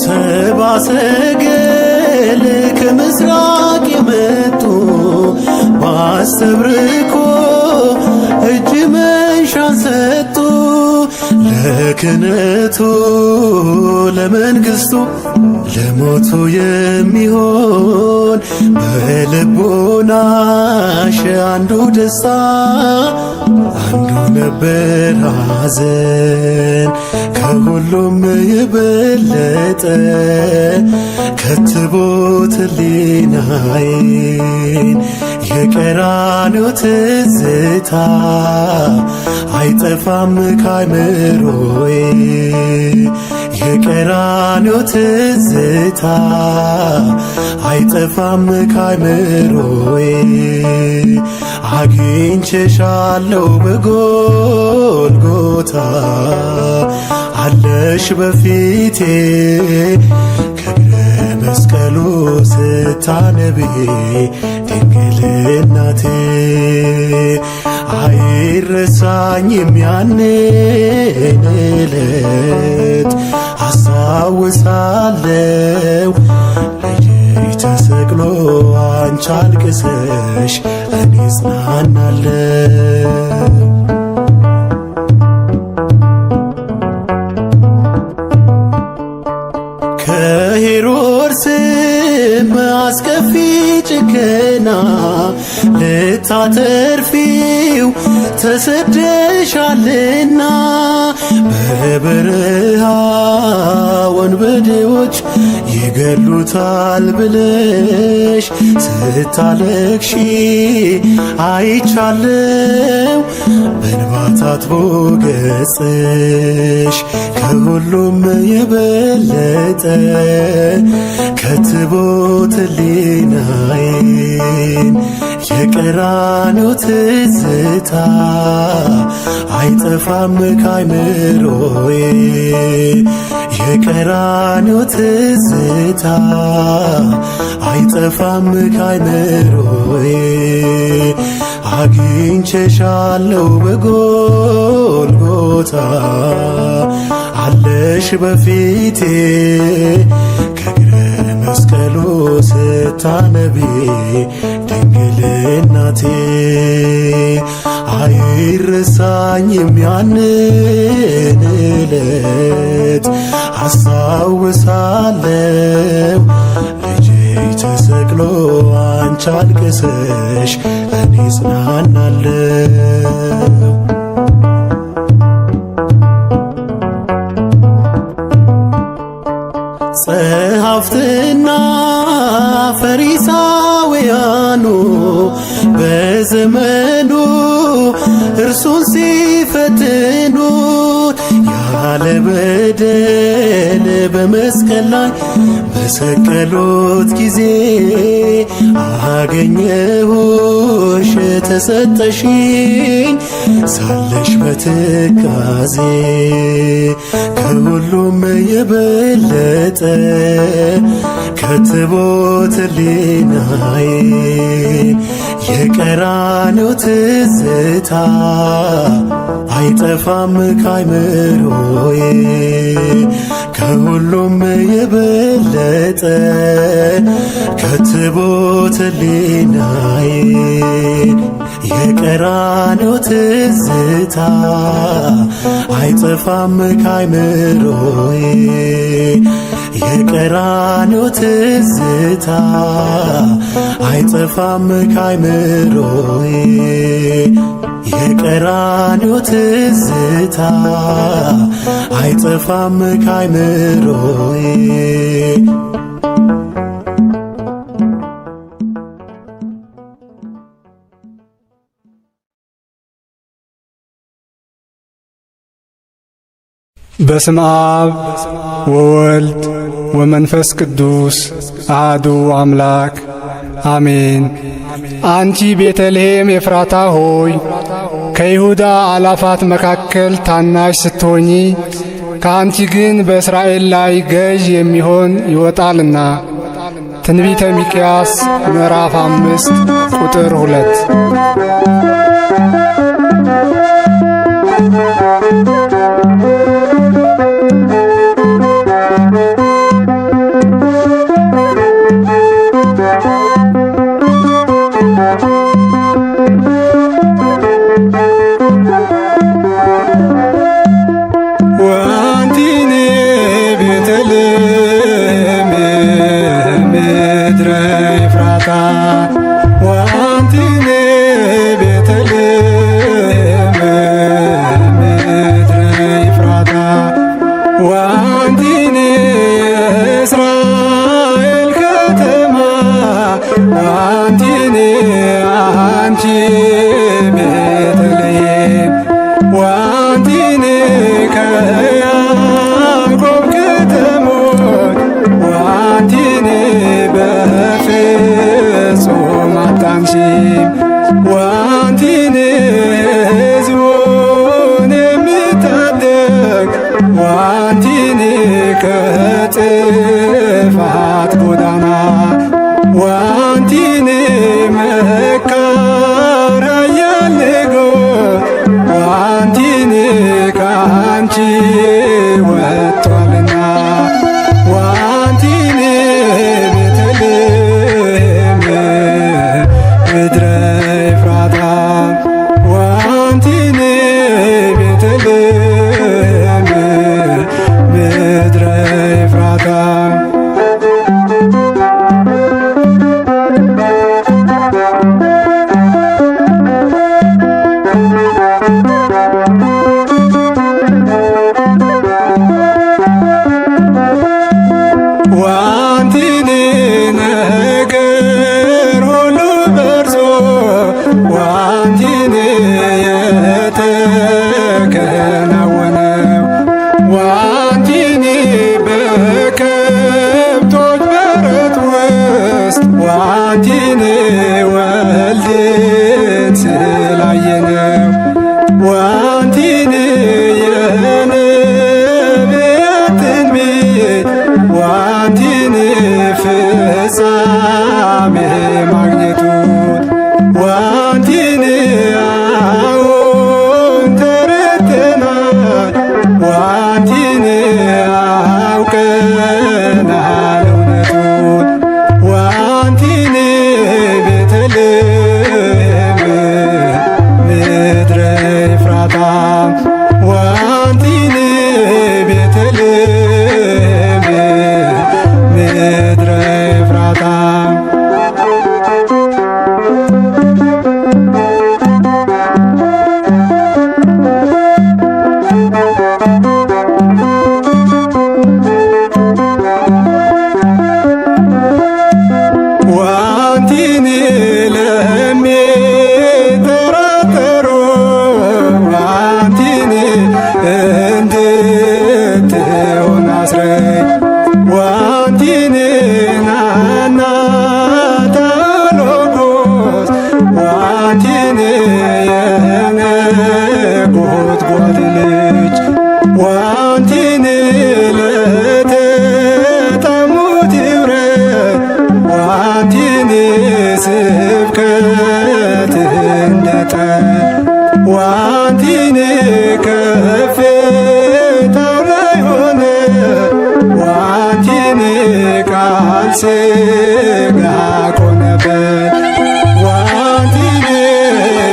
ሰብአ ሰገል ከምስራቅ የመጡ ባስተብርኮ እጅ መንሻን ሰጡ። ለክህነቱ ለመንግሥቱ ለሞቱ የሚሆን በልቦናሽ አንዱ ደስታ አንዱ ነበር ሐዘን። ከሁሉም የበለጠ ከትቦት ሕሊናዬን የቀራንዮ ትዝታ አይጠፋም ከአይምሮዬ። የቀራንዮ ትዝታ አይጠፋም ከአይምሮዬ። አግኝቼሻለሁ በጎልጎታ አለሽ በፊቴ ከእግረ መስቀሉ ስታነቢ ድንግል እናቴ። አይረሳኝም ያንን ዕለት አስታውሳለሁ። ልጅሽ ተሰቅሎ አንቺ አልቅሰሽ እኔ እጽናናለሁ። ከሄሮድስም አስከፊ ጭከና ልታተርፊው ተሰደሻልና በበረሃ ወንበዴዎች ይገሉታል ብለሽ ስታለቅሺ አይቻለው። በእንባ ታጥቦ ገጽሽ ከሁሉም የበለጠ ከትቦት ሕሊናዬን የቀራንዮ ትዝታ አይጠፋም ከአይምሮዬ። የቀራንዮ ትዝታ አይጠፋም ከአይምሮዬ። አግኝቼሻለሁ በጎልጎታ አለሽ በፊቴ ከእግረ መስቀሉ ስታነቢ ድንግል እናቴ። አይረሳኝም ያንን ዕለት አስታውሳለሁ። ልጅሽ ተሰቅሎ አንቺ አልቅሰሽ እኔ እጽናናለሁ። ጸሐፍትና ፈሪሳውያኑ በዘመኑ እርሱን ሲፈትኑት ያለ በደል በመስቀል ላይ በሰቀሉት ጊዜ አገኘሁሽ ተሰጠሽኝ ሳለሽ በትካዜ። ከሁሉም የበለጠ ከትቦት ሕሊናዬን የቀራንዮ ትዝታ አይጠፋም ከአይምሮዬ። ከሁሉም የበለጠ ከትቦት ሕሊናዬን የቀራንዮ ትዝታ አይጠፋም ከአይምሮዬ። የቀራንዮ ትዝታ አይጠፋም ከአይምሮዬ። የቀራንዮ ትዝታ አይጠፋም ከአይምሮዬ። በስመ አብ ወወልድ ወመንፈስ ቅዱስ አሐዱ አምላክ አሜን። አንቺ ቤተልሔም ኤፍራታ ሆይ ከይሁዳ አላፋት መካከል ታናሽ ስትሆኚ ከአንቺ ግን በእስራኤል ላይ ገዥ የሚሆን ይወጣልና። ትንቢተ ሚክያስ ምዕራፍ 5 ቁጥር 2። ጥፋት ጎዳና ዋንቲን መካራ ያልጎ ዋንቲን ካንቺ ወጥቷልና ዋንቲን ቤተልሔም ምድረ ኤፍራታ ዋንቲን ቤተልሔም ምድረ ኤፍራታ ዋንቲን ነገር ሁሉ በርሶ ዋንቲን የተከናወነው ዋንቲን በከብቶች በረት ውስጥ ዋንቲን ወልድን ስላየነው ዋንቲን የነቢያት ትንቢት ዋንቲን ፍጻሜ ማግኘቱን ዋንቲን አዎን ተረድተናል ዋንቲን አውቀናል እውነቱን ዋንቲን ቤተልሔም ምድረ ኤፍራታ ዋንቲን ቤተልሔም ምድረ ኤፍራታ ዋንቲን ለሚጠራጠሩ ዋንቲን እንድትሆን አስረኝ ዋንቲን ናና ታሎጎስ ዋንቲን የነጎድጓድ ልጅ ዋንቲን ለተጠሙት ይብረት ዋንቲን ስብከት እንደጠል ዋንቲን ከፍታው ላይ ሆነ ዋንቲን ቃል ሥጋ ሆነበት ዋንቲን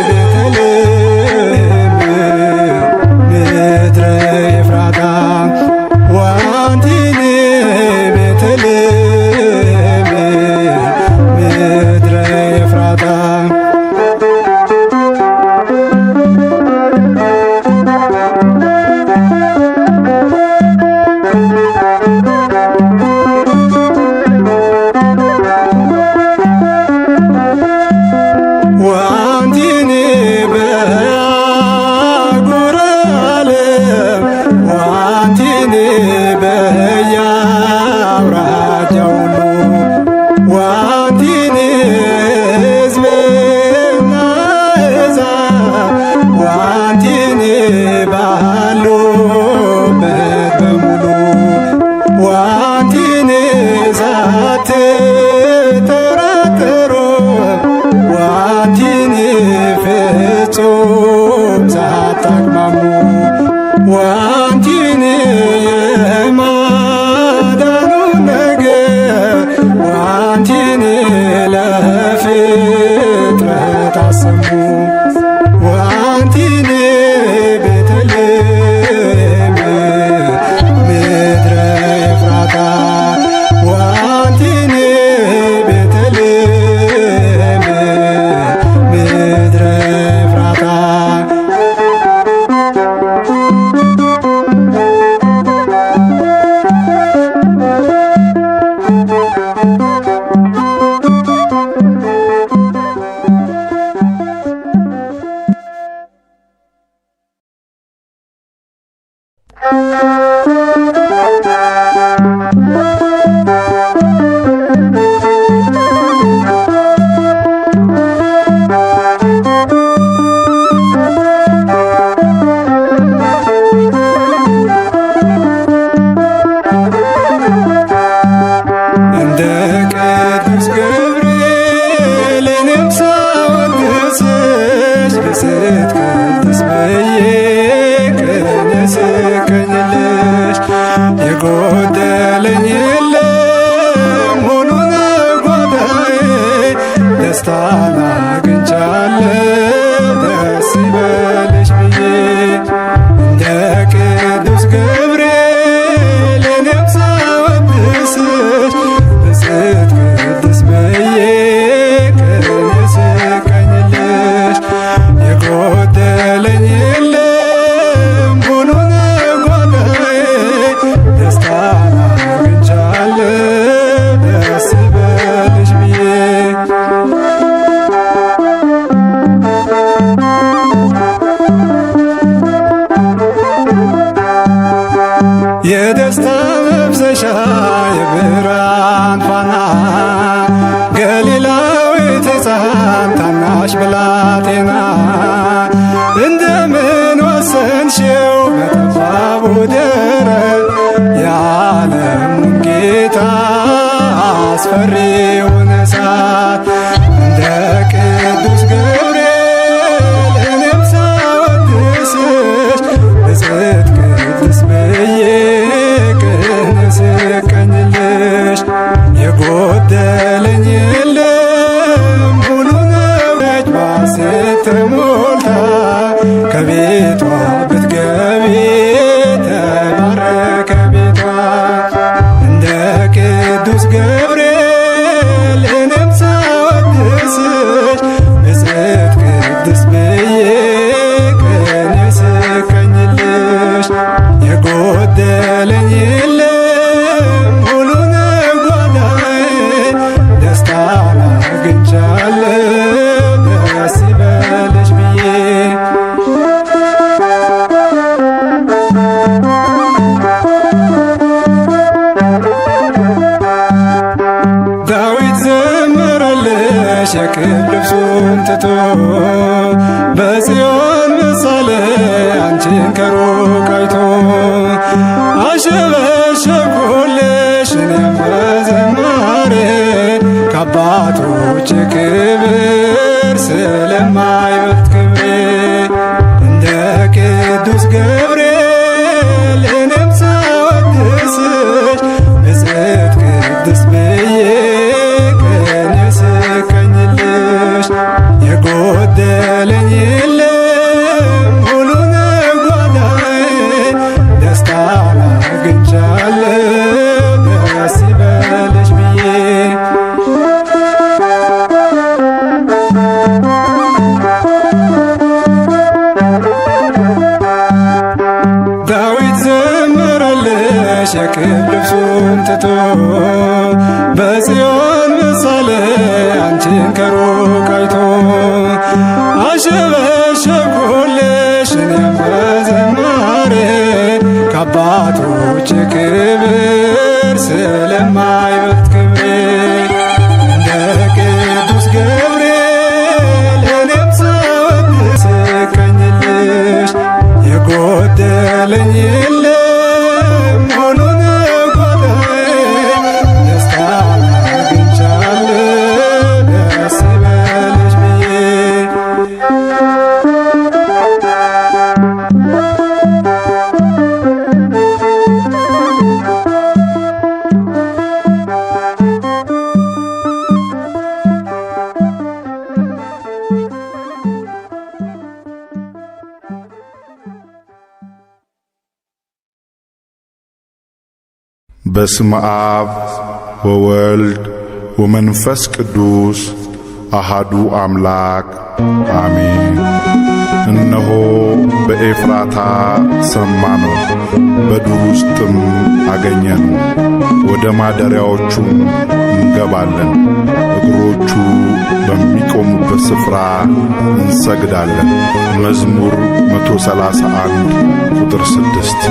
ቤተልሔም ምድረ ኤፍራታ ዋንቲን ቤተልሔም ምድረ ኤፍራታ ዋንቲን በአህጉረ ዓለም ዋንቲን በየአውራጃው ሁሉ ዋንቲን ሕዝብና አሕዛብ ዋንቲን ባሉበት በሙሉ ዋንቲን ሳትጠራጠሩ ዋንቲን ፍጹም ሳታቅማሙ ዋንቲን የማዳኑ ነገር የጎደለኝ የለም ሁሉ ጓዳዬ ደስታን አግኝቻለሁ ደስ ይበልሽ ብዬ እንደ ቅዱስ ገብርኤል እኔም ሳወድስሽ ብፅዕት ቅድስት ብዬ ቅኔ ስቀኝልሽ የጎደለኝ የለም ሁሉ ጓዳዬ ደስታን አግኝቻለሁ ደስ ይበልሽ ብዬ የደስታ መፍሰሻ የብርሃን ፋና ገሊላዊት ሕፃን ታናሽ ብላቴና እንደምን ወሰንሽው በጠባቡ ደረት የዓለሙን ጌታ አስፈሪውን እሳት እንደ ቅዱስ ገብርኤል እኔም ሳወድስሽ ብፅዕት ቅድስት ብዬ ቅኔ ስቀኝልሽ የጎደለኝ የለም ሁሉ ነች ባሴት ተሞልታ ከቤቷ ብትገቢ ተባረከ ቤቷ እንደ ቅዱስ ገብርኤል እኔም ሳወድስሽ ብፅዕት ቅድስት ብዬ ቅኔ ስቀኝልሽ የጎደለኝ የለም ሁሉ ጓዳዬ ደስታን አግኝቻለሁ ደስ ይበልሽ ብዬ ዳዊት ዘመረልሽ የክብር ልብሱን ትቶ በጽዮን ምሳሌ አንቺን ከሩቅ አይቶ አሸበሸብኩልሽ እኔም በዝማሬ ከአባቶች ክብር ስለማይበልጥ ክብሬ እንደ ቅዱስ ገብርኤል እኔም ሳወድስሽ ብፅዕት ቅድስት ብዬ ቅኔ ስቀኝልሽ የጎደለኝ የለም ሁሉ ጓዳዬ ደስታን አግኝቻለሁ ደስ ይበልሽ ብዬ ዳዊት ዘመረልሽ የክብር ልብሱን ትቶ በጽዮን ምሳሌ አንቺን ከሩቅ አይቶ አሸበሸብኩልሽ እኔም በዝማሬ ከአባቶች ክብር ስለማይበልጥ ክብሬ እንደ ቅዱስ ገብርኤል እኔም ሳወድስሽ ስቀኝልሽ የጎደለኝ የለም ሁሉ ጓዳዬ ደስታን አግኝቻለሁ ደስ ይበልሽ ብዬ በስመ አብ ወወልድ ወመንፈስ ቅዱስ አሃዱ አምላክ አሜን። እነሆ በኤፍራታ ሰማነው፣ በዱር ውስጥም አገኘነው። ወደ ማደሪያዎቹም እንገባለን፣ እግሮቹ በሚቆሙበት ስፍራ እንሰግዳለን። መዝሙር 131 ቁጥር 6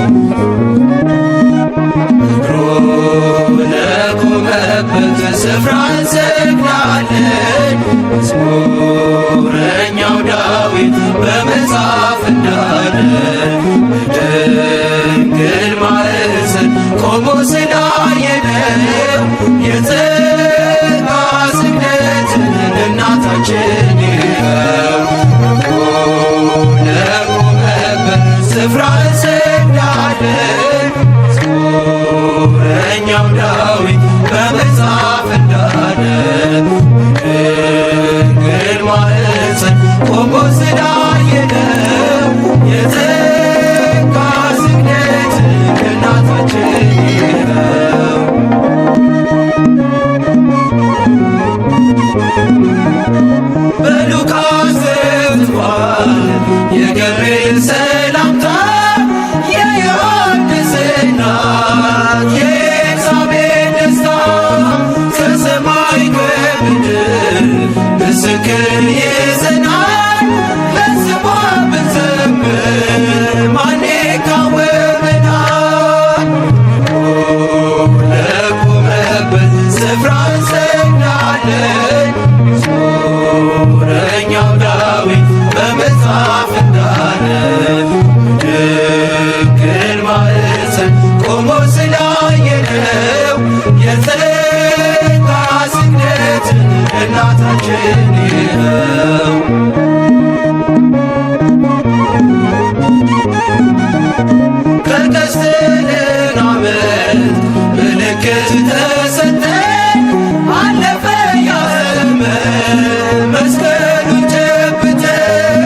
እግሩ ለቆመበት ስፍራ እንሰግዳለን። መዝሙረኛው ዳዊት በመጽሐፍ እንዳለ በድንግል ማኅፀን ቆሞ ስላየነው የጸጋ ስግደትን እናታችን ይኸው ለቆመበት ስፍራ እንሰግዳለን። መዝሙረኛ እረኛው ዳዊት በመጽሐፍ እንዳለ በድንግል ማኅፀን ቆሞ ስላየነው የተጋ ስግደት እናታችን ነው። በሉቃስ ዘግቧል የገብርኤል ሰላምታ የዮሐንስ እናት የኤልሳቤጥ ደስታ ከሰማይ ከምድር ምስክር ይዘናል ለስሟ ብንዘምር ማን ይቃወመናል? ለቆመበት ስፍራ እንሰግዳለን መዝሙረኛው ዳዊት በመጽሐፍ እንዳለ በድንግል ማኅፀን ቆሞ ስላየነው የተጋ ስግደት እናታችን ነው። ከቀስተ ደመናት ምልክት ተሰጠን አለፈ ያ ዘመን መስቀሉን ጨብጠን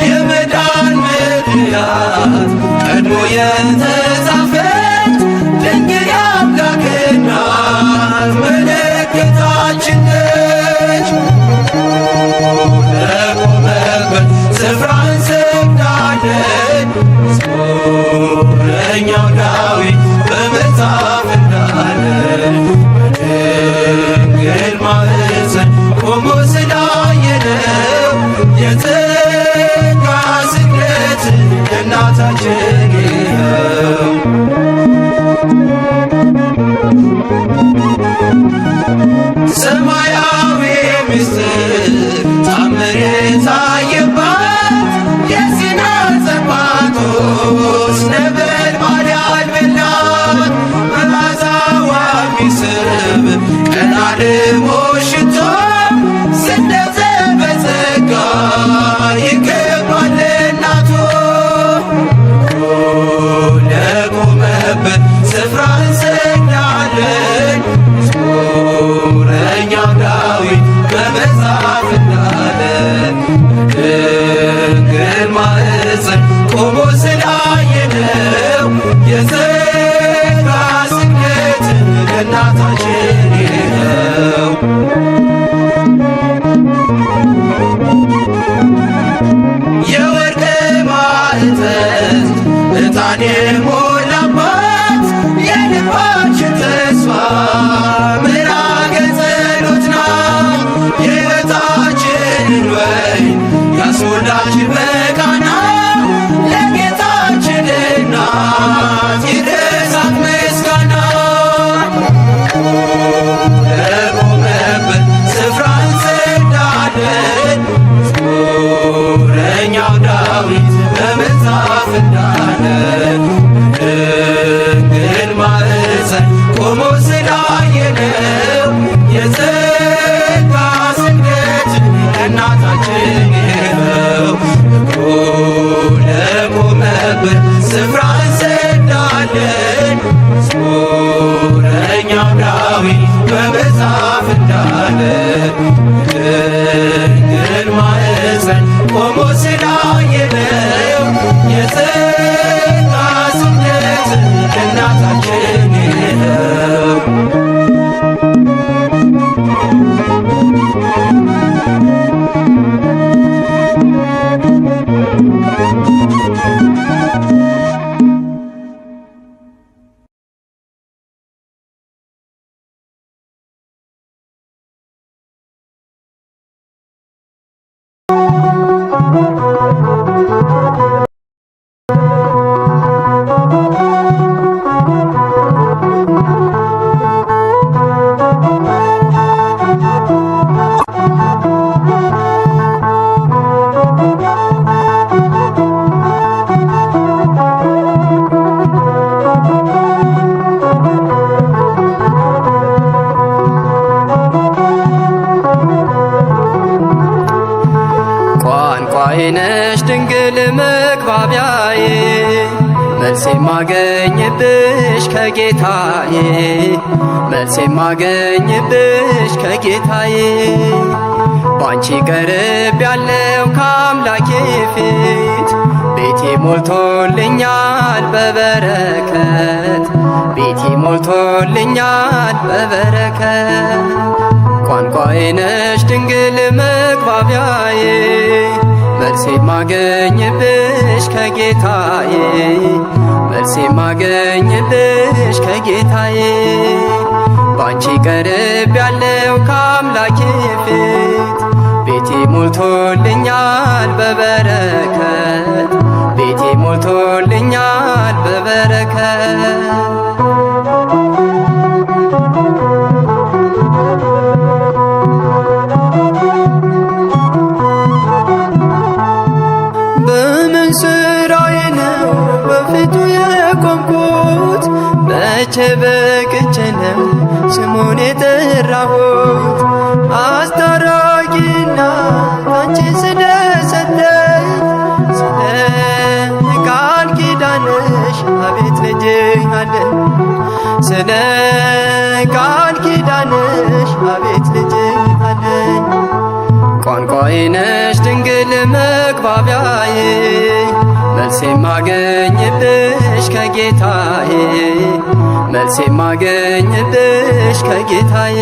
የመዳን ምክንያት ቀድሞ የተጻፈች ድንግል የአምላክ እናት ምልክታችን ነች። ለቆመበት ስፍራ እንሰግዳለን መዝሙረኛው ዳዊት በመጽሐፍ እንዳለ በድንግል ማኅፀን ቆሞ ስላየነው የተጋ ስግደት እናታችን ነው። ሰማያዊ ምስጢር ታምር የታየባት የሲና ጸባቶስ ነበልባል ያልበላት መዓዛዋ የሚስብ ቀና ደሞ ሽቶ ስደተ በጸጋ ይገባል እናቱ ለቆመበት ስፍራ እንሰግዳለን መዝሙረኛው ዳዊት በመጽሐፍ እንዳለ በድንግል ማኅፀን ቆሞ ስላየነው የተጋ ስግደት እናታችን ነው። የወርቅ ማዕጠንት ዕጣን የሞላባት የልባችን ተስፋ ምዕራገ ጸሎት ናት። የሕይወታችንን ወይን ያስሞላች በቃና ለጌታችን እናት ይድረሳት ምስጋና። ለቆመበት ስፍራ እንሰግዳለን መዝሙረኛው ዳዊት በመጽሐፍ እንዳለ በድንግል ማኅፀን ቆሞ ስላየነው የተጋ ስግደት እናታችን ነው። ለቆመበት ስፍራ እንሰግዳለን መዝሙረኛው ዳዊት በመጽሐፍ እንዳለ በድንግል ማኅፀን ቆሞ ስላየነው የተጋ ስግደት እናታችን ነው። መልሴ ማገኝብሽ ከጌታዬ መልሴ ማገኝብሽ ከጌታዬ ባንቺ ቀርብ ያለው ከአምላኬ ፊት ቤቴ ሞልቶልኛል በበረከት ቤቴ ሞልቶልኛል በበረከት ቋንቋዬ ነሽ ድንግል መግባቢያዬ መልሴ ማገኝብሽ ከጌታዬ መልሴ ማገኝብሽ ከጌታዬ ባንቺ ቀርብ ያለው ከአምላኬ ፊት ቤቴ ሞልቶልኛል በበረከት ቤቴ ሞልቶልኛል በበረከት በምን ስራዬ ነው በፊቱ የቆምኩት መቼ በቅቼ ነው ስሙን የጠራሁት አስታራቂና ካንቺ ስለሰጠኝ ስለ ቃል ኪዳንሽ አቤት ልጅ አለኝ ስለ ቃል ኪዳንሽ አቤት ልጅ አለኝ ቋንቋዬ ነሽ ድንግል መግባቢያዬ መልሴ ማገኝብሽ ከጌታዬ መልሴ ማገኝብሽ ከጌታዬ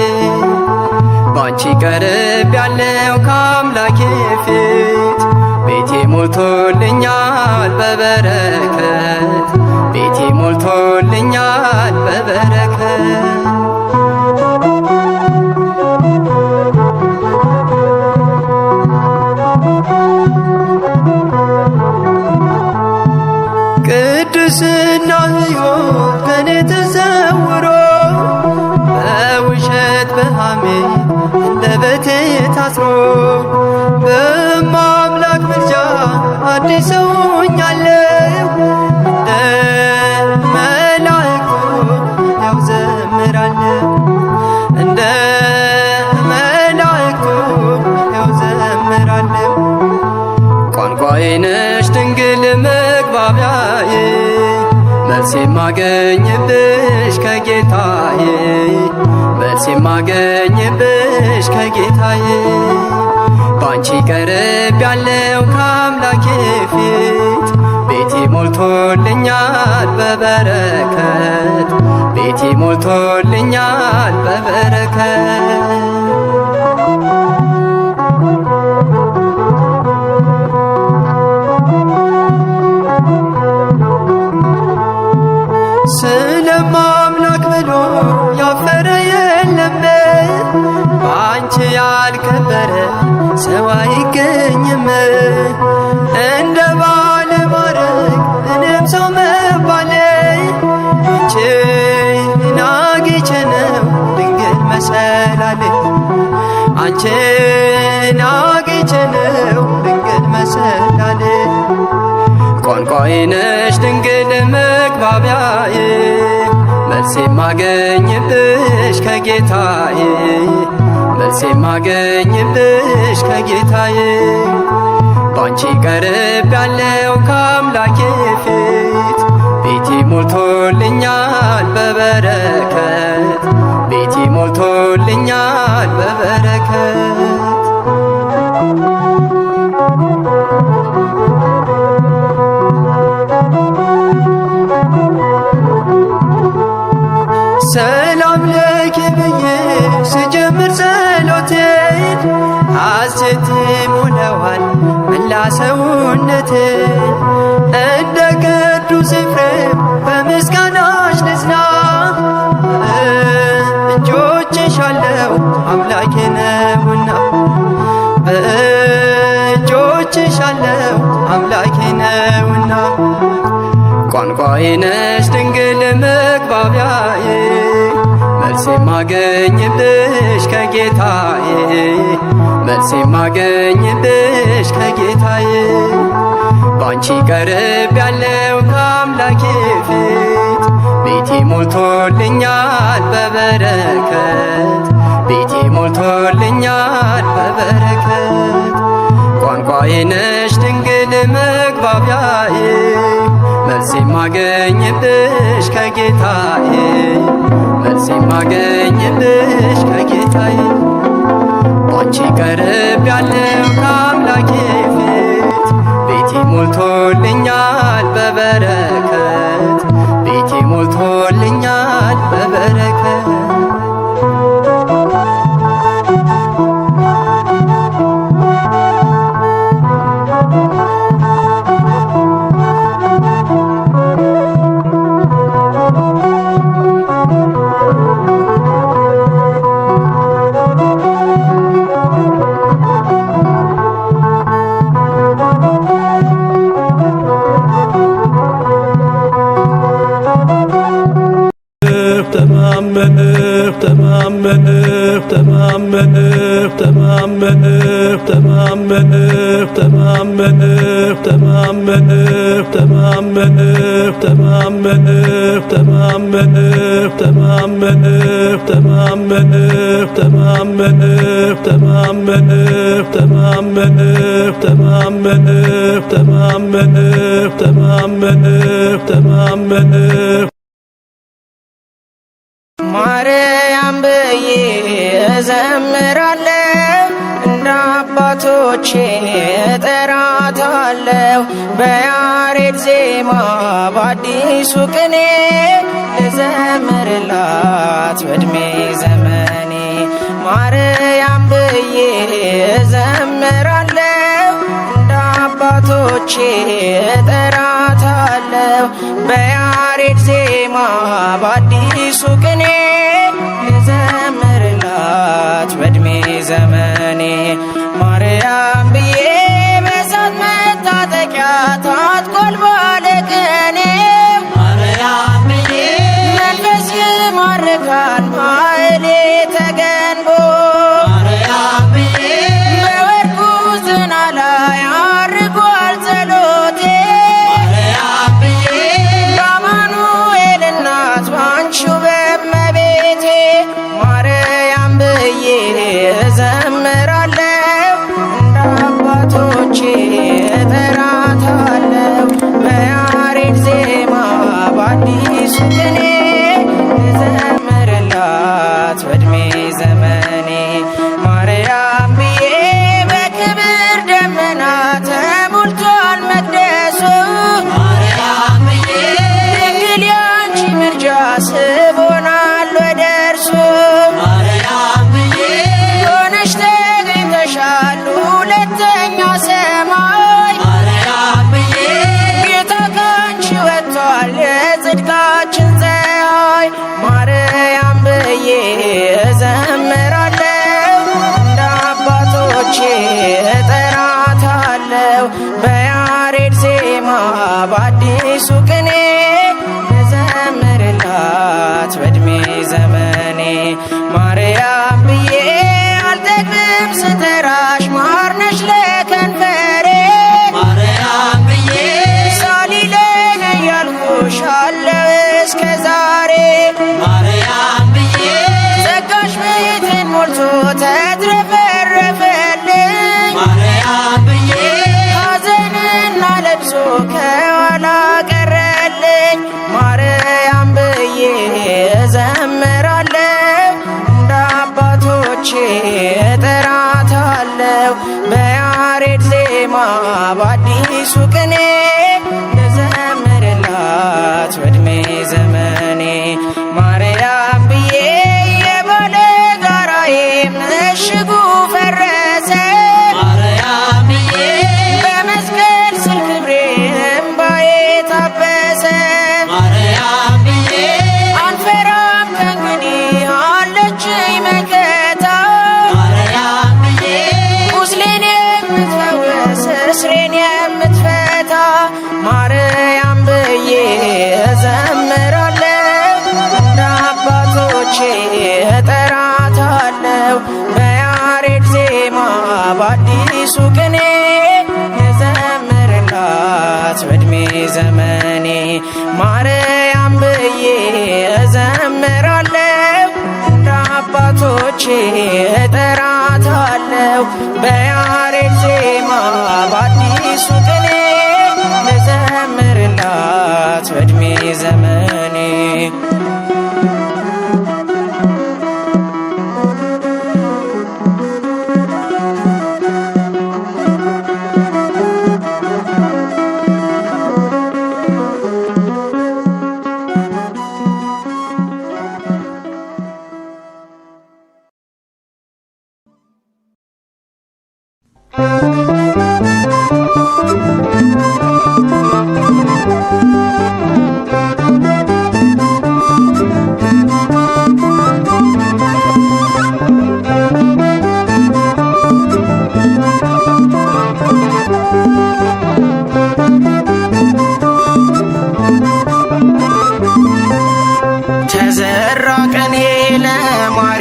ባንቺ ቀርብ ያለው ከአምላኬ ፊት ቤቴ ሞልቶልኛል በበረከት ቤቴ ሞልቶልኛል በበረከት ቅድስና ሕይወት ከኔ ተሰውሮ በውሸት በሐሜት አንደበቴ ታስሮ በማምላክ ምልጃ አዲስ ሆኛለሁ እንደ መላእክቱ ያው ዘምራለሁ እንደ መላእክቱ ያው ዘምራለሁ ቋንቋዬ ነሽ ድንግል መግባቢያዬ መልሴ ማገኝብሽ ከጌታዬ መልሴ ማገኝብሽ ከጌታዬ ባንቺ ቀርብ ያለው ከአምላኬ ፊት ቤቴ ሞልቶልኛል በበረከት ቤቴ ሞልቶልኛል በበረከት ስለማምላክ ብሎ ያፈረ የለም በአንቺ ያልከበረ ሰው አይገኝም እንደ ባለ ማረግ እኔም ሰው መባሌ አንቺን አግኝቼ ነው ድንግል መሰላሌ አንቺን አግኝቼ ነው ድንግል መሰላሌ ቋንቋዬ ነሽ ድንግል መግባቢያዬ መልሴ ማገኝብሽ ከጌታዬ መልሴ ማገኝብሽ ከጌታዬ ባንቺ ቀርብ ያለው ከአምላኬ ፊት ቤቴ ሞልቶልኛል በበረከት ቤቴ ሞልቶልኛል በበረከት ሰላም ለኪ ብዬ ስጀምር ጸሎቴን ሐሴት ሞላዋል መላ ሰውነቴን እንደ ቅዱስ ኤፍሬም በምስጋናሽ ልጽና በእጆችሽ አለው አምላኬ ነውና በእጆችሽ አለው አምላኬ ነውና ቋንቋዬ ነሽ ድንግል መግባቢያዬ መልሴ ማገኝብሽ ከጌታዬ መልሴ ማገኝብሽ ከጌታዬ ባንቺ ቀርብ ያለው ከአምላኬ ፊት ቤቴ ሞልቶልኛል በበረከት ቤቴ ሞልቶልኛል በበረከት ቋንቋዬ ነሽ ድንግል መግባቢያዬ መልስ የማገኝብሽ ከጌታዬ መልስ የማገኝብሽ ከጌታዬ ባንቺ ቀርብ ያለው ከአምላኬ ፊት ቤቴ ሞልቶልኛል በበረከት ቤቴ ሞልቶልኛል በበረከት ማርያም ብዬ እዘምራለሁ እንደ አባቶቼ እጠራታለሁ በያሬድ ዜማ በአዲሱ ቅኔ እዘምርላት በዕድሜ ዘመኔ ማርያም ብዬ እዘምራለሁ እንደ አባቶቼ እጠራታለሁ በያሬድ ዜማ በአዲሱ ቅኔ ልዘምርላት በዕድሜ ዘመኔ ማርያም ብዬ በእሳት መታጠቂያ ታጥቋል ባለቅኔ ማርያም ብዬ መንፈስ ይማርካል ማኅሌተ ገንቦ ማርያም ብዬ በወርቁ ዝና ላይ አርጓል ጸሎቴ ማርያም ብዬ በአማኑኤል እናት ባንቺው በእመቤቴ ማርያም ብዬ እዘምራለሁ እንደ አባቶቼ እጠራታለሁ በያሬድ ዜማ በአዲሱ ቅኔ እዘምርላት በዕድሜ ዘመኔ ማርያም ብዬ በክብር ደመና ተሞልቷል መቅደሱ ማርያም ብዬ ድንግል ያንቺ ምልጃ ስቦናል ወደ እርሱ ማርያም ብዬ ሆነሽ ተገኝተሻል ሁለተኛ ሰማይ ማርያም ብዬ ጌታ ካንቺ ወጥቷል የጽድቃችን ፀሐይ ማርያም ብዬ እዘምራለሁ እንደ አባቶቼ እጠራታለሁ በያሬድ ዜማ በአዲሱ ቅኔ እዘምርላት በዕድሜ ዘመኔ ማርያም ብዬ አልጠግብም ስጠራሽ ማርነሽ ለከንፈሬ ማርያም ብዬ ሳሊለኝ እያልኩሽ አለው እስከ ዛሬ ማርያም ብዬ ጸጋሽ ቤቴን ሞልቶ ተትረፈረፈልኝ ማርያም ብዬ ሐዘንና ለቅሶ ከኋላ ቀረልኝ ማርያም ብዬ እዘምራለሁ እንደ አባቶቼ እጠራታለሁ በያሬድ ዜማ በአዲሱ ቅኔ ልዘምርላት በዕድሜ ዘመኔ ማርያም ብዬ የባለጋራዬ ምሽጉ ፈረሰ ማርያም ብዬ በመስቀል ስር ክብሬ እምባዬ ታበሰ ማርያም ብዬ አልፈራም ከእንግዲህ አለችኝ መከታ ማርያም ብዬ ቁስሌን የምትፈውስ እስሬን የምትፈታ ማርያም ብዬ እዘምራለሁ እንደ አባቶቼ እጠራታለሁ በያሬድ ዜማ በአዲሱ ቅኔ እዘምርላት በዕድሜ ዘመኔ ማርያም ብዬ እዘምራለሁ እንደ አባቶቼ እጠራታለሁ በያሬድ ዜማ በአዲሱ ቅኔ እዘምርላት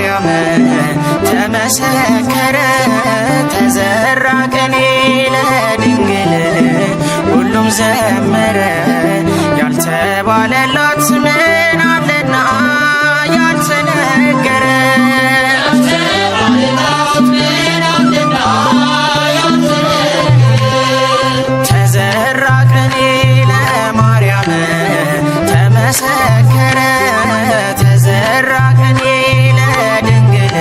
ማርያም ተመሰከረ ተዘራ ቅኔ ለድንግል ሁሉም ዘመረ ያልተባለላት ምን አለና ያልተነገረ ተዘራ ቅኔ ለማርያም ተመሰከረ ተዘራ ቅኔ ለድንግል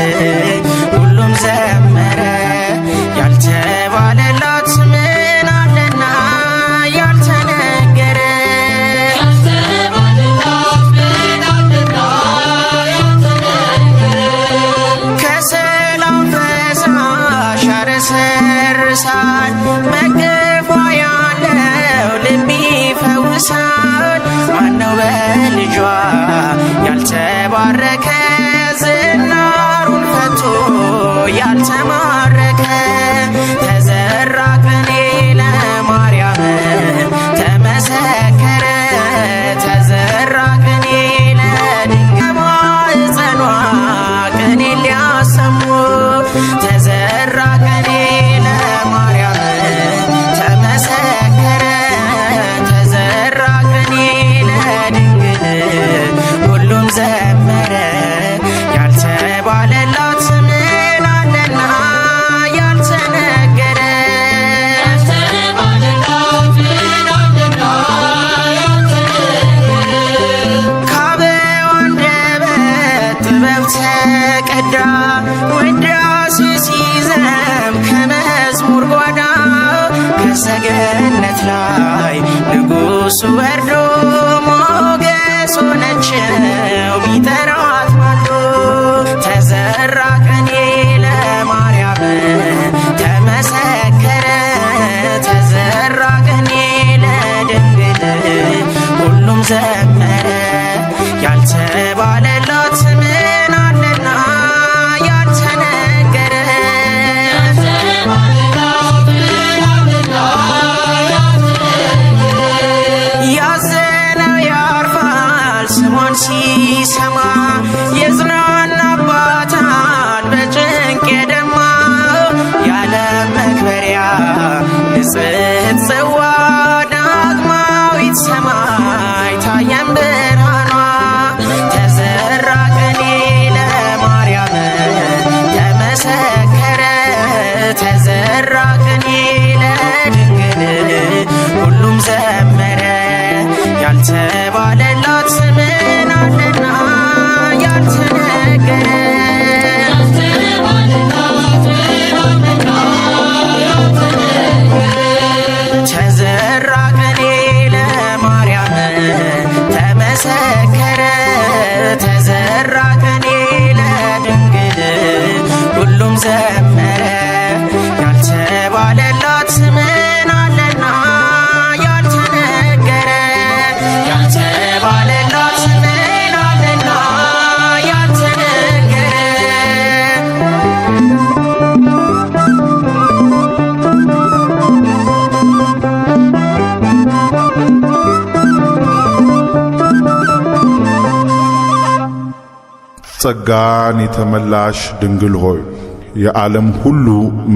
ሁሉም ዘመረ ያልተባለላት ምን አለና ያልተነገረ ከሰላም ፈሳሽ ያረሰርሳል መገፏ ያለው ልብ ይፈውሳል ማነው በልጇ ያልተባረከ ዝናሩን ፈቶ ያልተማረከ ተዘራ ቅኔ ለማርያም ተመሰከረ ተዘራ ቅኔ ለድንግል ማኅፀኗ ቅኔ ሊያሰሙ ተዘራ ቅኔ ለማርያም ተመሰከረ ተዘራ ቅኔ ለድንግል ሁሉም ዘመረ ያልተባለላት ምን አለና ያልተነገረ ከአበው አንደበት ጥበብ ተቀዳ ውዳሴ ሲዘም ከመዝሙር ጓዳ ከሰገነት ላይ ንጉሡ ወርዶ ሞገስ ሆነችው ቢጠራት ማልዶ ተዘራ ቅኔ ለማርያም ተመሰከረ ተዘራ ቅኔ ለድንግል ሁሉም ዘመረ ያልተባለላት ምን አለና ያልተነገረ ያዘነው ያርፋል ስሟን ሲሰማ የጽናናባታል በጭንቅ የደማ የዓለም መክበሪያ ንጽሕት ጽዋ ዳግማዊት ሰማይ ታየን ብርሃኗ ተዘራ ቅኔ ለማርያም ተመሰከረ ተዘራ ቅኔ ለድንግል ሁሉም ዘመረ ያልተባለላት ምን አለና ያልተነገረ ተዘራ ቅኔ ለማርያም ተመሰከረ ተዘራ ቅኔ ለድንግል ሁሉም ዘመረ ያልተባለላት ምን አለና ያልተነገረ ያልተባለላት ምን አለና ያልተነገረ ጸጋን የተመላሽ ድንግል ሆይ የዓለም ሁሉ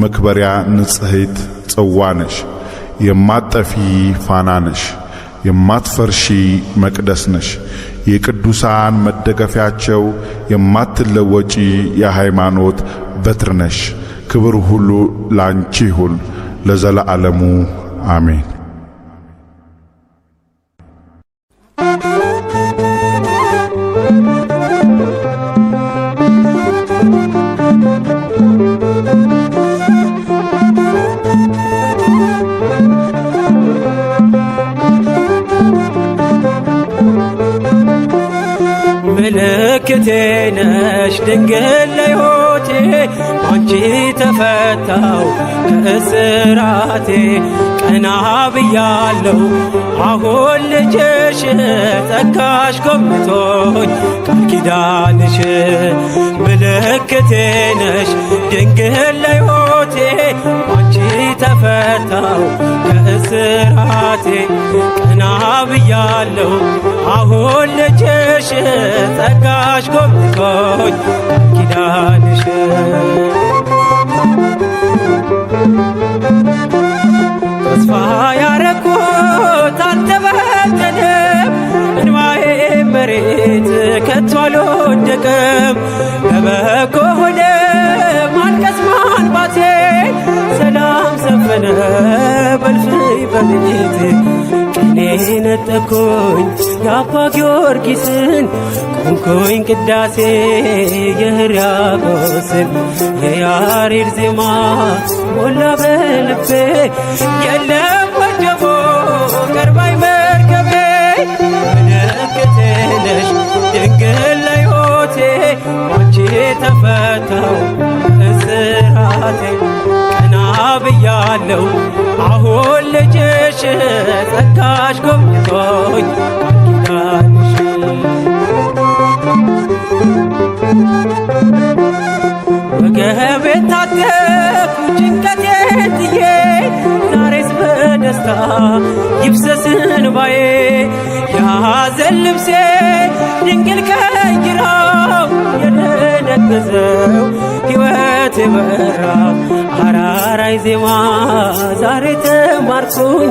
መክበሪያ ንጽሕት ጽዋ ነሽ። የማትጠፊ ፋና ነሽ። የማትፈርሺ መቅደስ ነሽ። የቅዱሳን መደገፊያቸው የማትለወጪ የሃይማኖት በትር ነሽ። ክብር ሁሉ ላንቺ ይሁን ለዘለዓለሙ አሜን። ምልክቴ ነሽ ድንግል ለሕይወቴ ሕይወቴ ባንቺ ተፈታው ከእስራቴ ቀና ብያለሁ አሁን ልጅሽ ጸጋሽ ጎብኝቶኝ ቃል ኪዳንሽ ምልክቴ ነሽ ድንግል ለሕይወቴ ባንቺ ተፈታው ከእስራቴ ቀና ብያለሁ አሁን ልጅሽ ጸጋሽ ጎብኝቶኝ ቃል ኪዳንሽ ተስፋ ያረኩት አልተበተንም እንባዬ መሬት ከቶ አልወደቀም በበጎ ሆነ ማልቀስ ማንባቴ ሰላም ሰፈነ በልፍኝ በቤቴ ቀኔ ነጠኩኝ የአባ ጊዮርጊስን ቆምኩኝ ቅዳሴ የሕርያቆስን የያሬድ ዜማ ሞላ በልቤ የለም ወጀቦ ቀርባይ መርከቤ ምልክቴ ነሽ ድንግል ለሕይወቴ ባንቺ ተፈታው እስራቴ ቀና ብያለሁ አሁን ልጅሽ ጸጋሽ ጎብኝቶኝ ቃል ኪዳንሽ ወገቤን ታጠቅኩ ጭንቀቴን ጥዬ ዛሬስ በደስታ ይፍሰስ እንባዬ የሐዘን ልብሴ ድንግል ቀይራው የደነገዘው ሕይወት በራ አራራይ ዜማ ዛሬ ተማርኩኝ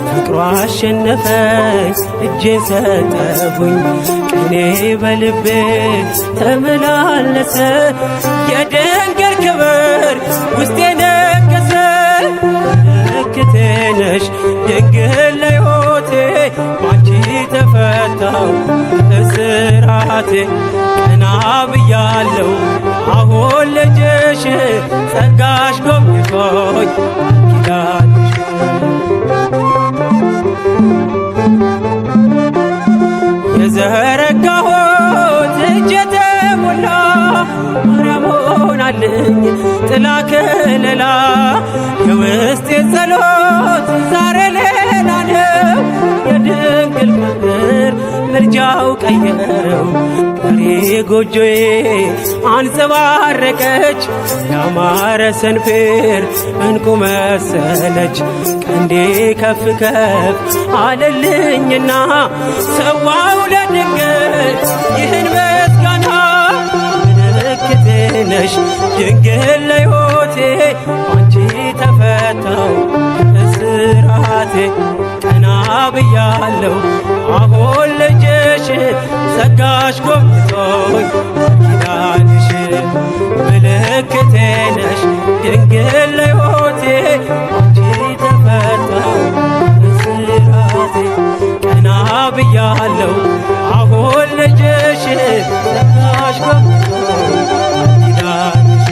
ፍቅሯ አሸነፈኝ እጄን ሰጠሁኝ ቅኔ በልቤ ተመላለሰ የድንግል ክብር ውስጤ ነገሰ ምልክቴ ነሽ ድንግል ለሕይወቴ ባንቺ ተፈታው እስራቴ ቀና ብያለሁ አሁን ልጅሽ ጸጋሽ ጎብኝቶኝ ኪዳንሽ የዘረጋሁት እጄ ተሞላ ማርያም ሆናልኝ ጥላ ከለላ የውስጤ ጸሎት ዛሬ ሌላ ነው የድንግል ፍቅር ምልጃው ቀየረው በሬ ጎጆዬ አንጸባረቀች ያማረ ሰንፔር እንቁ መሰለች ቀንዴ ከፍ ከፍ አለልኝና ሰዋው ለድንግል ይህን ምስጋና ምልክቴ ነሽ ድንግል ለሕይወቴ ባንቺ ተፈታው እስራቴ ቀና ብያለሁ አሁን ልጅሽ ጸጋሽ ጎብኝቶኝ ኪዳንሽ ምልክቴ ነሽ ድንግል ለሕይወቴ ባንቺ ተፈታው እስራቴ ቀና ብያለሁ አሁን ልጅሽ ጸጋሽ ጎብኝቶኝ ኪዳንሽ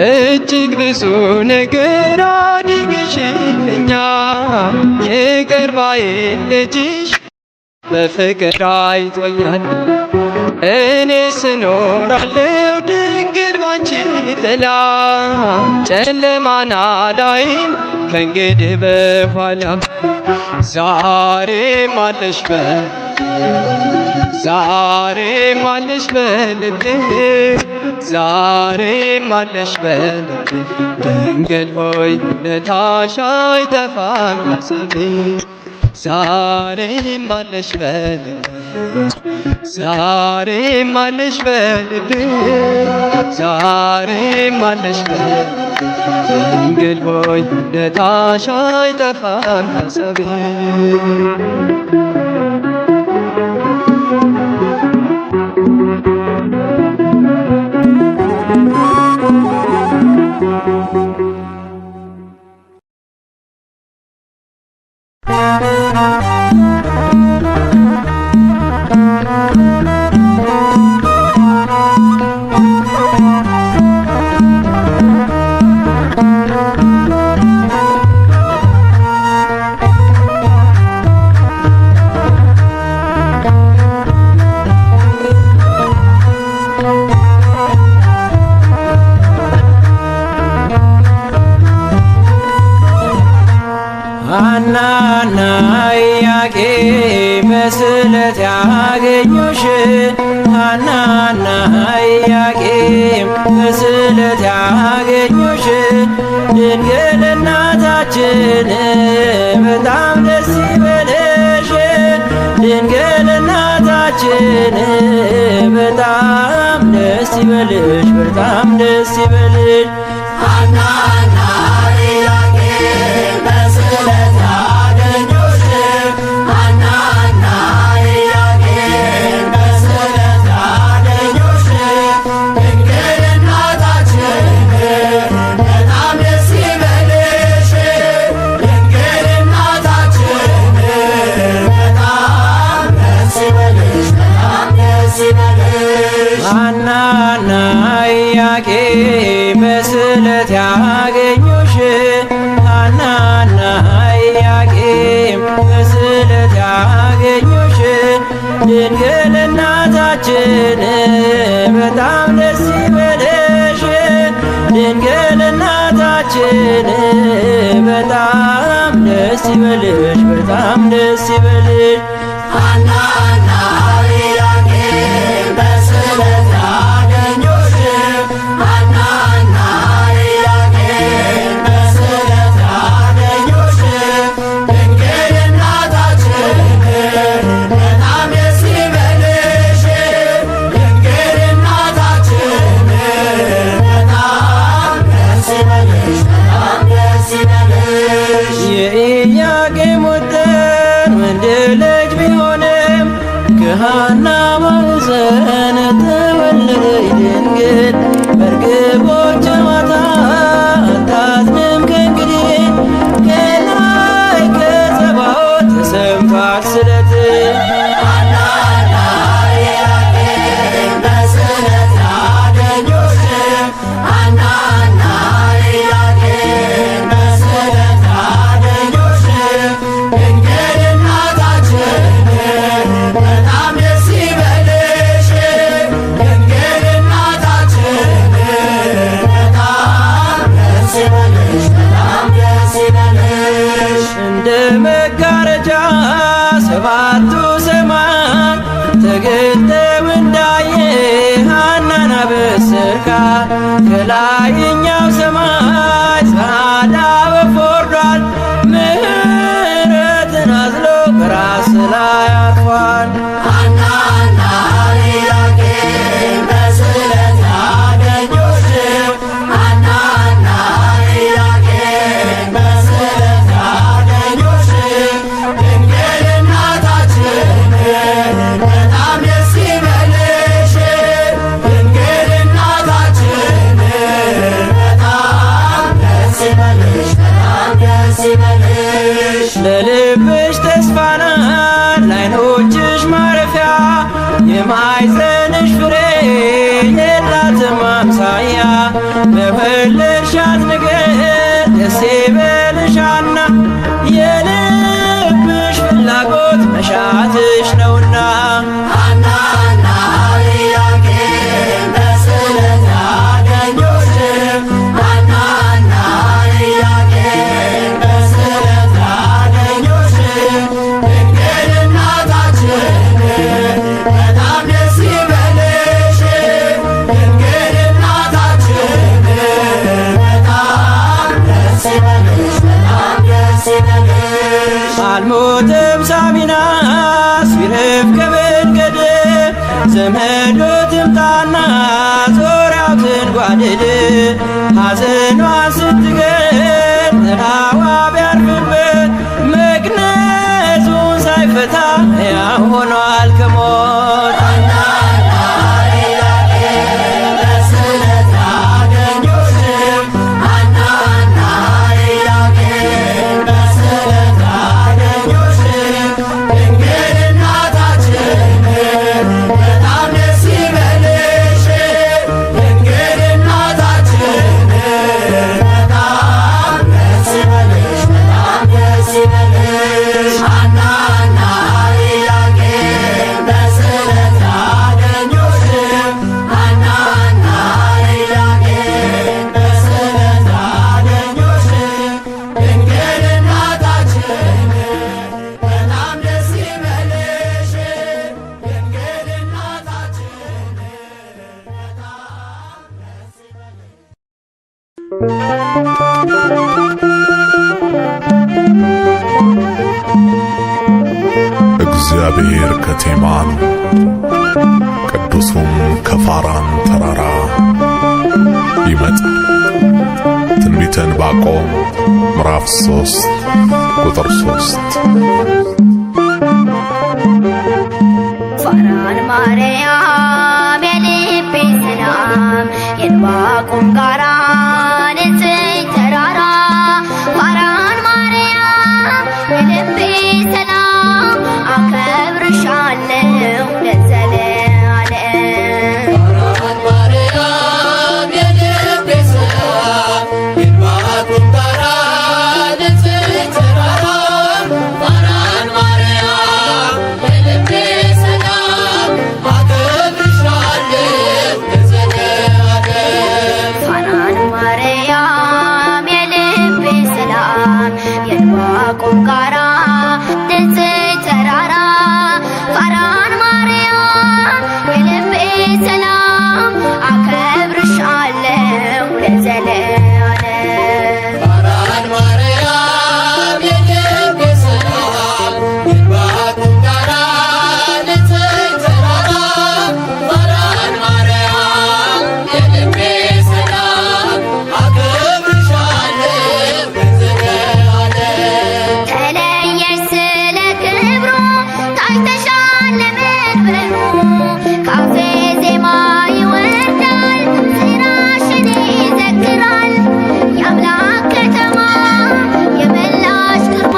እጅግ ብዙ ነገር አድርገሽልኛል ይቅር ባይ ልጅሽ በፍቅር አይቶኛል እኔ ስኖራለሁ ድንግል ባንቺ ጥላ ጨለማን አላይም ከእንግዲህ በኋላ ዛሬም አለሽ በልቤ ዛሬም አለሽ በልቤ ድንግል ሆይ ውለታሽ አይጠፋም ሐሳቤ ዛሬም አለሽ በልቤ ዛሬም አለሽ በልቤ ዛሬም አለሽ በልቤ ድንግል ሆይ ውለታሽ አይጠፋም ሐሳቤ በስለት ያገኙሽ ሐናና ኢያቄም በስለት ያገኙሽ ድንግል እናታችን በጣም ደስ ይበልሽ ድንግል እናታችን በጣም ደስ ይበልሽ በጣም ደስ ይበልሽ ሐናና ኢያቄም በስለት ያገኙሽ ሐናና ኢያቄም በስለት ያገኙሽ ድንግል እናታችን በጣም ደስ ይበልሽ ድንግል እናታችን በጣም ደስ ይበልሽ በጣም ደስ ይበልሽ ሐናና ኢያቄም በስለት ያገኙሽ ሐናና ኢያቄም በስለት ያገኙሽ ድንግል እናታችን በጣም ደስ ይበልሽ ድንግል እናታችን በጣም ደስ ይበልሽ በጣም ደስ ይበልሽ ሐናና ኢያቄም በስለት ያገኙሽ ሐናና ኢያቄም በስለት ያገኙሽ ድንግል እናታችን በጣም ደስ ይበልሽ ድንግል እናታችን በጣም ደስ ይበልሽ በጣም ደስ ይበልሽ የኢያቄም ወጠን ወንድ ልጅ ቢሆንም ከሐና ማኅፀን ተወለደች ድንግል በርግቦች ጨዋታ አታዝንም ከእንግዲህ ከላይ ከጸባዖት ተሰምቷል ስለት ሐናና ኢያቄም በስለት ያገኙሽ ሐናና ኢያቄም በስለት ያገኙሽ ድንግል እናታችን በጣም ደስ ይበልሽ ድንግል እናታችን በጣም ደስ ይበልሽ በጣም ደስ ይበልሽ እንደ መጋረጃ ሰባቱ ሰማይ ተገልጠው እንዳየ ሐናን አበሰርካ ከላይኛው ሰማይ ጸዓዳ ወፍ ወርዷል ምሕረትን አዝሎ በራስ ላይ አርፏል ሐናና ኢያቄም በስለት ያገኙሽ ሐናና ኢያቄም በስለት ያገኙሽ ድንግል እናታችን በጣም ደስ ይበልሽ ድንግል እናታችን በጣም ደስ ይበልሽ በጣም ደስ ይበልሽ ለልብሽ ተስፋ ናት ለዓይኖችሽ ማረፊያ የማኅፀንሽ ፍሬ የላትም አምሳያ በወለድሻት ነገር ደስ ይበልሽ ሐና የልብሽ ፍላጎት መሻትሽ ነውና ሐናና ኢያቄም በስለት ያገኙሽ ሐናና ኢያቄም በስለት ያገኙሽ ድንግል እናታችን በጣም ደስ ይበልሽ ድንግል እናታችን በጣም ደስ ይበልሽ በጣም ደስ ይበልሽ አልሞትም ሳሚናስ ቢረፍ ከመንገድ ዘመዶ ትምጣና ዞሪያው ትንጓደድ ሐዘኗ ስትገል ጥላዋ ቢያርፍበት መግነዙን ሳይፈታ ሕያው ሆኗል ከሞት ሐናና ኢያቄም በስለት ያገኙሽ ሐናና ኢያቄም በስለት ያገኙሽ ድንግል እናታችን በጣም ደስ ይበልሽ ድንግል እናታችን በጣም ደስ ይበልሽ በጣም ደስ ይበልሽ ሐናና ኢያቄም በስለት ያገኙሽ ሐናና ኢያቄም በስለት ያገኙሽ ድንግል እናታችን በጣም ደስ ይበልሽ እግዚአብሔር ከቴማን ቅዱሱም ከፋራን ተራራ ይመጣል። ትንቢተ ዕንባቆም ምዕራፍ 3 ቁጥር 3። ፋራን ማርያም የልቤ ሰላም የዕንባቆም ጋራ ንጽሕት ተራራ ፋራን ማርያም የልቤ ሰላም አከብርሻለሁ ለዘለዓለም። ፋራን ማርያም የልቤ ሰላም የዕንባቆም ጋራ ንጽሕት ተራራ ፋራን ማርያም የልቤ ሰላም አከብርሻለሁ ለዘለዓለም። ፋራን ማርያም የልቤ ሰላም የዕንባቆም ጋራ ንጽሕት ተራራ ፋራን ማርያም የልቤ ሰላም አከብርሻለሁ ለዘለዓለም። ፋራን ማርያም የልቤ ሰላም የዕንባቆም ጋራ ንጽሕት ተራራ ፋራን ማርያም የልቤ ሰላም አከብርሻለሁ ለዘለዓለም። ተለየሽ ስለ ክብሩ ታይተሻል ለመንበሩ ካፌ ዜማ ይወርዳል ስራሽን ይዘክራል የአምላክ ከተማ የመላሽ ግርማ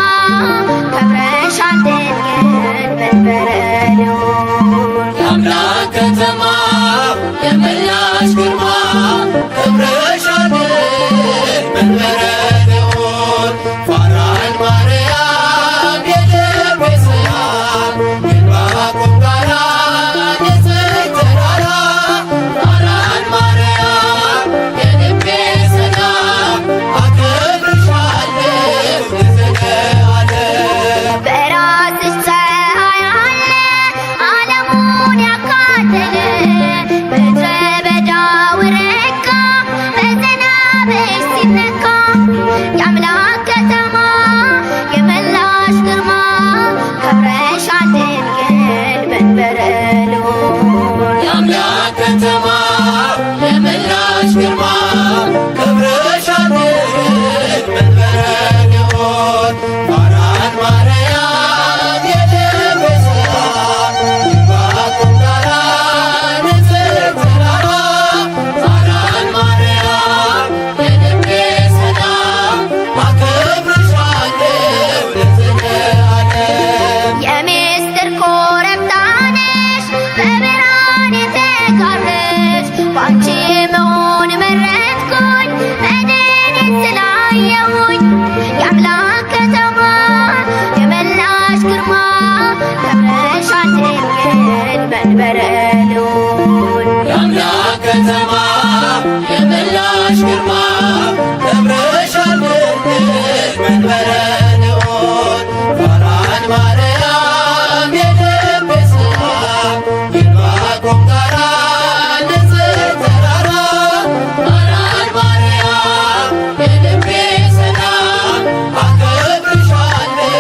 ከብረሻል ድንግል መንበረ ልዑል። የአምላክ ከተማ የመላሽ ግርማ ከብረሻል መንበረ ልዑል። ፋራን ማርያም የልቤ ሰላም የዕንባቆም ጋራ ንጽሕት ተራራ ፋራን ማርያም የልቤ ሰላም አከብርሻለሁ ለዘለዓለም። በራስሽ ፀሐይ አለ ዓለሙን ያካለለ ምድረ በዳው ረካ በዝናብሽ ሲነካ የአምላክ ከተማ የመላሽ ግርማ ከብረሻል ድንግል መንበረ ልዑል። የአምላክ ከተማ የመላሽ ግርማ ከብረሻል መንበረ ልዑል። ፋራን ማርያም የልቤ ሰላም የዕንባቆም ጋራ ንጽሕት ተራራ ፋራን ማርያም የልቤ ሰላም አከብርሻለሁ ለዘለዓለም። የምስጢር ኮረብታ ነሽ በብርሃን የተጋረድሽ ባንቺ መሆን መረጥኩኝ መድንን ስላየሁኝ የአምላክ ከተማ የመላሽ ግርማ ከብረሻል ድንግል መንበረ ልዑል። የአምላክ ከተማ የመላሽ ግርማ ከብረሻል ድንግል መንበረ ልዑል። ፋራን ማርያም የልቤ ሰላም የዕንባቆም ጋራ ንጽሕት ተራራ ፋራን ማርያም የልቤ ሰላም አከብርሻለሁ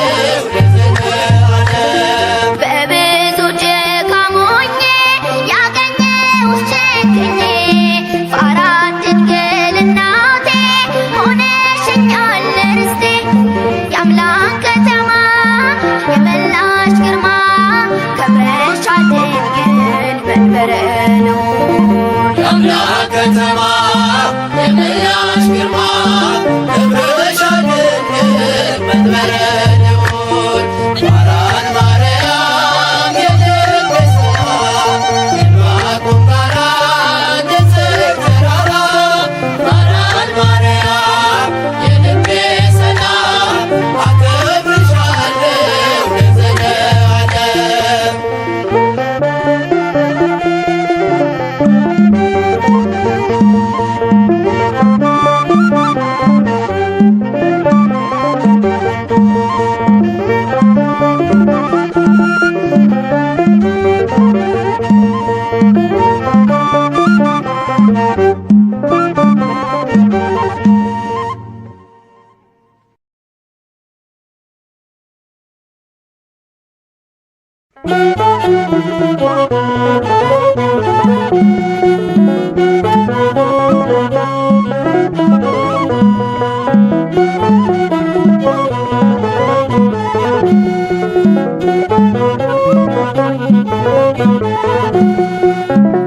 ለዘለዓለም። በብዙ ድካም ሆኜ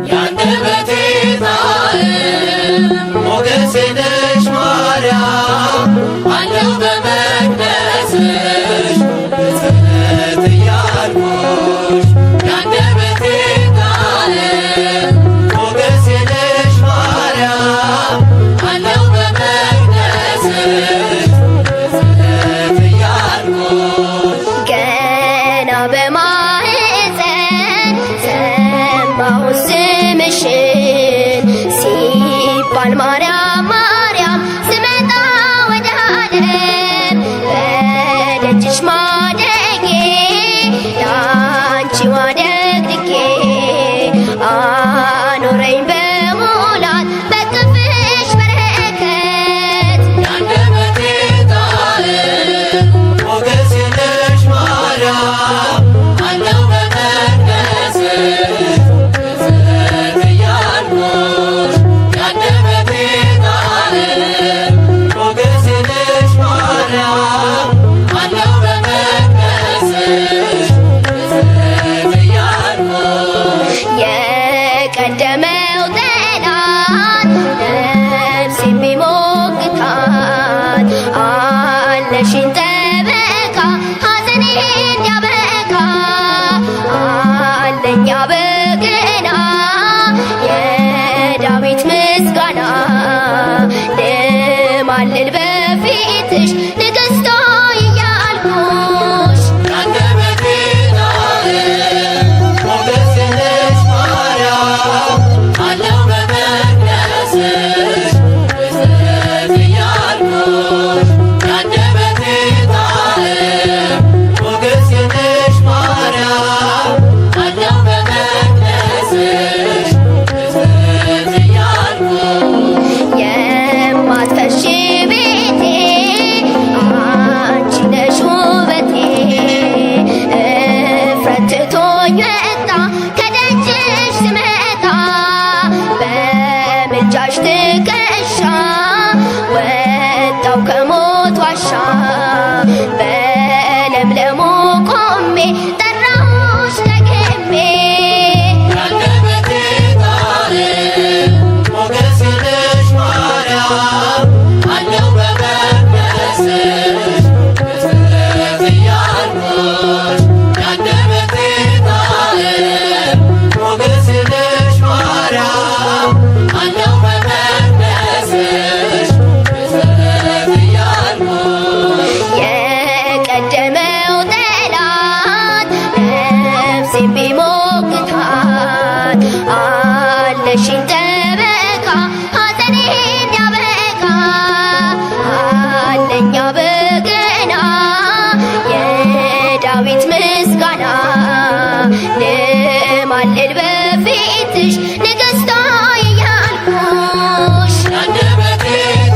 ያንደበቴ ጣዕም ሞገሴ ነሽ ማርያም አለው በመቅደስሽ ብፅዕት እያልኩሽ ያንደበቴ ጣዕም ሞገሴ ነሽ ማርያም አለው በመቅደስሽ ብፅዕት እያልኩሽ ገና በማኅፀን ሰማሁ ስምሽን ሲባል ማርያም ማርያም ስመጣ ወደ ዓለም በደጅሽ ማደጌ ላንቺ አደግድጌ አኖረኝ በሙላት በክፍሽ በረከት ያንደበቴ ጣዕም ሞገሴ ነሽ ማርያም አለው በመቅደስሽ ብፅዕት እያልኩሽ ያንደበቴ ጣዕም ሞገሴ ነሽ ማርያም አለው በመቅደስሽ ብፅዕት እያልኩሽ የቀደመው ጠላት ነፍስ የሚሞግታት አለሽኝ ጠበቃ ሐዘኔ እንዲያበቃ አለኛ በገና የዳዊት ምስጋና ልማልል በፊትሽ ንግሥቶ እያልኩሽ ያንደበቴ ጣዕም ሞገሴ ነሽ ማርያም አለው በመቅደስሽ ብፅዕት እያልኩሽ ያንደበቴ ጣዕም ሞገሴ ነሽ ማርያም አለው በመቅደስሽ ብፅዕት እያልኩሽ የማትፈርሺ ቤቴ አንቺ ነሽ ውበቴ እፍረት ትቶኝ ወጣ ከደጅሽ ስመጣ በምልጃሽ ትከሻ ወጣው ከሞት ዋሻ በለምለሙ ቆሜ ጠራሁሽ ደግሜ ያንደበቴ ጣዕም ሞገሴ ነሽ ማርያም አለው በመቅደስሽ ብፅዕት እያልኩሽ ያንደበቴ ጣዕም ሞገሴ ነሽ ማርያም አለው በመቅደስሽ ብፅዕት እያልኩሽ የቀደመው ጠላት ነፍሴን ቢሞግታት አለሽኝ ጠበቃ ሐዘኔ እንዲያበቃ አለኛ በገና የዳዊት ምስጋና ልማልል በፊትሽ ንግሥቶ እያልኩሽ ያንደበቴ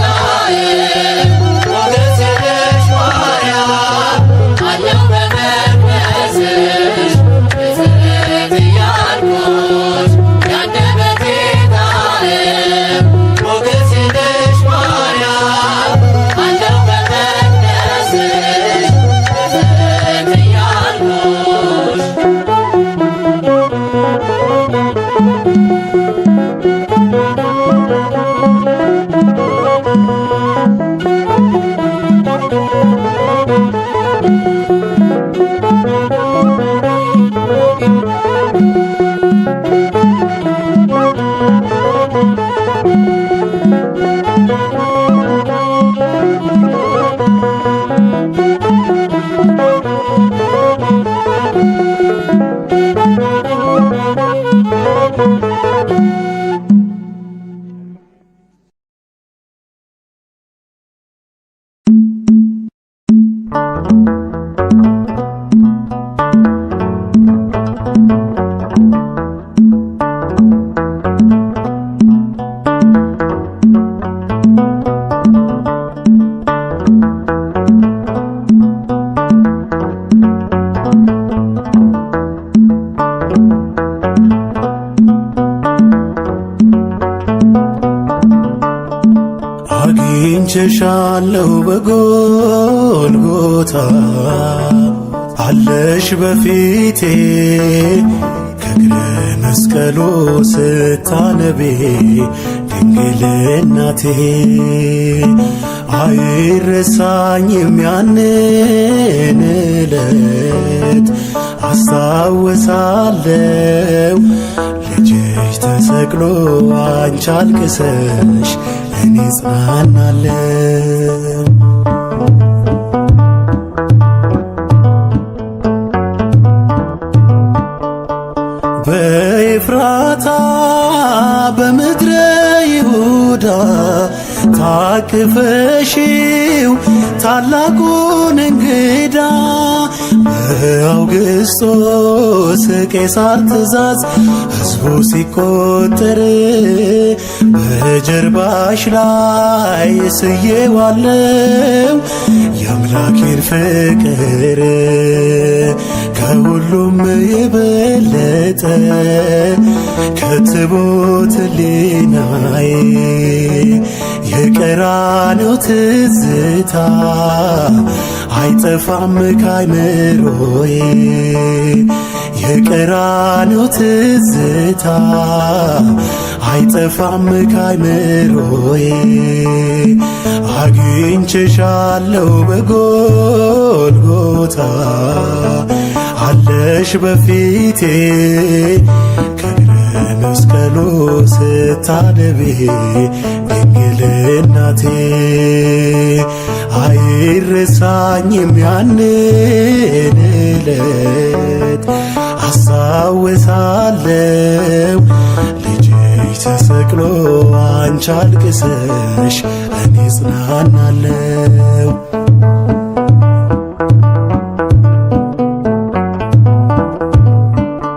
ጣዕም ሞገሴ ነሽ ማርያም አለው በመቅደስሽ ብፅዕት እያልኩሽ ያንደበቴ ጣዕም ሞገሴ ነሽ ማርያም አለው በመቅደስሽ ብፅዕት እያልኩሽ አግኝቼሻለሁ በጎልጎታ አለሽ በፊቴ ከእግረ መስቀሉ ስታነቢ ድንግል እናቴ አይረሳኝም ያንን ዕለት አስታውሳለሁ ልጅሽ ተሰቅሎ አንቺ አልቅሰሽ እኔ ጽናናለሁ። በኤፍራታ በምድረ ይሁዳ ታቅፈሽው ታላቁን እንግዳ በአውግስጦስ ቄሳር ትእዛዝ ሕዝቡ ሲቆጠር በጀርባሽ ላይ ስዬዋለው የአምላኬን ፍቅር ከሁሉም የበለጠ ከትቦት ሕሊናዬ የቀራንዮ ትዝታ አይጠፋም ካይምሮዬ የቀራንዮ ትዝታ አይጠፋም ካይምሮዬ አግኝቼሻለሁ በጎልጎታ አለሽ በፊቴ ከእግረ መስቀሉ ስታነቢ ድንግል እናቴ አይረሳኝም ያንን ዕለት አስታውሳለሁ ልጅሽ ተሰቅሎ አንቺ አልቅሰሽ እኔ ጽናናለሁ።